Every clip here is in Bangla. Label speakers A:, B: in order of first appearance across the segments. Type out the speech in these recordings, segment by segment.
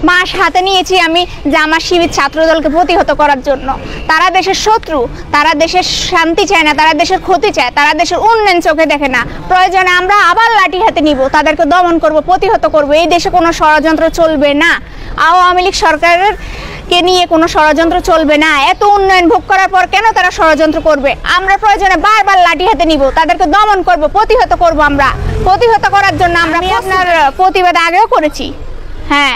A: মাস হাতে নিয়েছি আমি জামাত শিবির ছাত্রদলকে প্রতিহত করার জন্য। তারা দেশের শত্রু, তারা দেশের শান্তি চায় না, তারা দেশের ক্ষতি চায়, তারা দেশের উন্নয়ন চোখে দেখে না। প্রয়োজনে আমরা আবার লাঠি হাতে নিব, তাদেরকে দমন করব, প্রতিহত করব। এই দেশে কোনো ষড়যন্ত্র চলবে না। আওয়ামী লীগ সরকারের কে নিয়ে কোনো ষড়যন্ত্র চলবে না। এত উন্নয়ন ভোগ করার পর কেন তারা ষড়যন্ত্র করবে? আমরা প্রয়োজনে বারবার লাঠি হাতে নিব, তাদেরকে দমন করব, প্রতিহত করব। আমরা প্রতিহত করার জন্য আমরা আপনার প্রতিবাদ আগেও করেছি, হ্যাঁ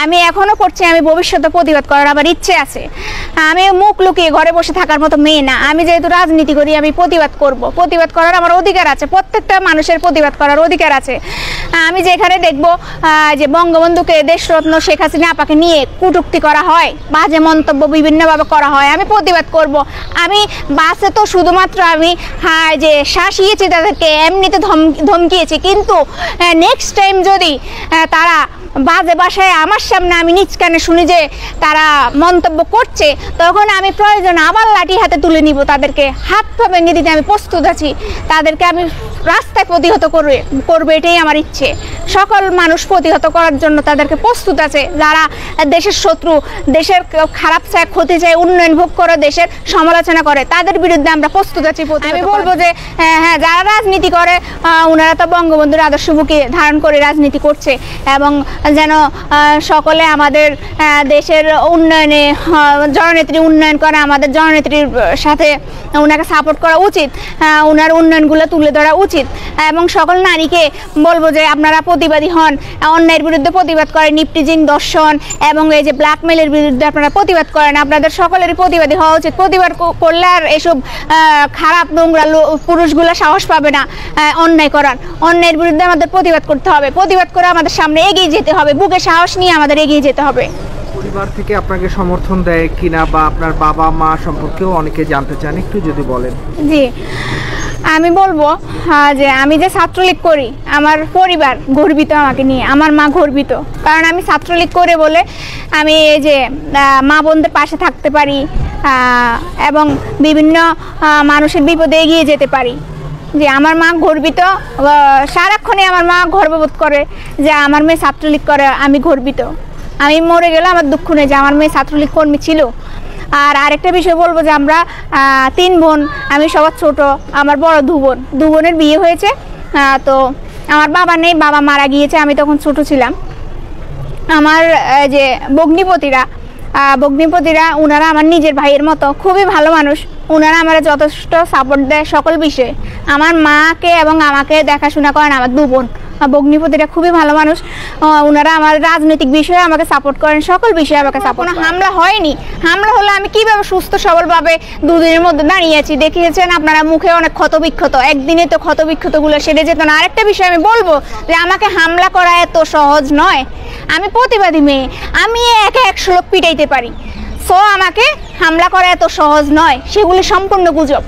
A: আমি এখনো করছি, আমি ভবিষ্যতে প্রতিবাদ করার আমার ইচ্ছে আছে। আমি মুখ লুকিয়ে ঘরে বসে থাকার মতো মেয়ে না। আমি যেহেতু রাজনীতি করি, আমি প্রতিবাদ করব। প্রতিবাদ করার আমার অধিকার আছে, প্রত্যেকটা মানুষের প্রতিবাদ করার অধিকার আছে। আমি যেখানে দেখব যে বঙ্গবন্ধুকে, দেশরত্ন শেখ হাসিনা আপাকে নিয়ে কটূক্তি করা হয়, বাজে মন্তব্য বিভিন্নভাবে করা হয়, আমি প্রতিবাদ করব। আমি বাসে তো শুধুমাত্র আমি যে শাসিয়েছি, তাদেরকে এমনিতে ধমকিয়েছি, কিন্তু নেক্সট টাইম যদি তারা বাজে বাসায় আমার সামনে আমি নিজ কানে শুনি যে তারা মন্তব্য করছে, তখন আমি প্রয়োজন আবার লাঠি হাতে তুলে নিব, তাদেরকে হাত পা ভেঙে দিতে আমি প্রস্তুত আছি। তাদেরকে আমি রাস্তায় প্রতিহত করবে, এটাই আমার ইচ্ছে। সকল মানুষ প্রতিহত করার জন্য তাদেরকে প্রস্তুত আছে। যারা দেশের শত্রু, দেশের খারাপ চায়, ক্ষতি চায়, উন্নয়ন ভোগ করে দেশের সমালোচনা করে, তাদের বিরুদ্ধে আমরা প্রস্তুত আছি। আমি বলবো যে হ্যাঁ, যারা রাজনীতি করে ওনারা তো বঙ্গবন্ধুর আদর্শ বুকে ধারণ করে রাজনীতি করছে, এবং যেন সকলে আমাদের দেশের উন্নয়নে, জননেত্রী উন্নয়ন করে, আমাদের জননেত্রীর সাথে ওনাকে সাপোর্ট করা উচিত, ওনার উন্নয়নগুলো তুলে ধরা উচিত। এবং সকল নারীকে বলবো যে আপনারা প্রতিবাদী হন, অন্যায়ের বিরুদ্ধে প্রতিবাদ করেন, নিপটিজিং, দর্শন এবং এই যে ব্ল্যাকমেলের বিরুদ্ধে আপনারা প্রতিবাদ করেন। আপনাদের সকলেরই প্রতিবাদী হওয়া উচিত। প্রতিবাদ করলে আর এসব খারাপ নোংরা পুরুষগুলো সাহস পাবে না অন্যায় করার। অন্যায়ের বিরুদ্ধে আমাদের প্রতিবাদ করতে হবে, প্রতিবাদ করে আমাদের সামনে এগিয়ে যেতে হবে, বুকে সাহস নিয়ে আমাদের এগিয়ে যেতে হবে।
B: পরিবার থেকে আপনাকে সমর্থন দেয় কিনা, বা আপনার বাবা মা সম্পর্কেও অনেকে জানতে চান, একটু যদি বলেন।
A: জি, আমি বলবো যে আমি যে ছাত্রলীগ করি, আমার পরিবার গর্বিত আমাকে নিয়ে, আমার মা গর্বিত, কারণ আমি ছাত্রলীগ করে বলে আমি এই যে মা বোনদের পাশে থাকতে পারি এবং বিভিন্ন মানুষের বিপদে এগিয়ে যেতে পারি। যে আমার মা গর্বিত, সারাক্ষণই আমার মা গর্ববোধ করে যে আমার মেয়ে ছাত্রলীগ করে, আমি গর্বিত। আমি মরে গেলে আমার দুঃখ নেই যে আমার মেয়ে ছাত্রলীগ কর্মী ছিল। আর আরেকটা বিষয় বলবো যে আমরা 3 বোন, আমি সবার ছোট, আমার বড় 2 বোন, 2 বোনের বিয়ে হয়েছে। তো আমার বাবা নেই, বাবা মারা গিয়েছে, আমি তখন ছোট ছিলাম। আমার যে ভগ্নিপতিরা ওনারা আমার নিজের ভাইয়ের মতো, খুবই ভালো মানুষ। ওনারা আমার যথেষ্ট সাপোর্ট দেয় সকল বিষয়ে। আমার মাকে এবং আমাকে দেখাশোনা করেন আমার 2 বোন। ভগ্নিপতিরা খুবই ভালো মানুষ, ওনারা আমার রাজনৈতিক বিষয়ে আমাকে সাপোর্ট করেন, সকল বিষয়ে আমাকে সাপোর্ট। হামলা হয়নি, হামলা হলে আমি কিভাবে সুস্থ সবলভাবে 2 দিনের মধ্যে দাঁড়িয়েছি, দেখিয়েছেন আপনারা, মুখে অনেক ক্ষতবিক্ষত, একদিনে তো ক্ষতবিক্ষতগুলো সেরে যেত না। আরেকটা বিষয় আমি বলবো যে আমাকে হামলা করা এত সহজ নয়। আমি প্রতিবাদী মেয়ে, আমি একে 100 লোক পিটাইতে পারি। সো আমাকে হামলা করা এত সহজ নয়, সেগুলি সম্পূর্ণ গুজব।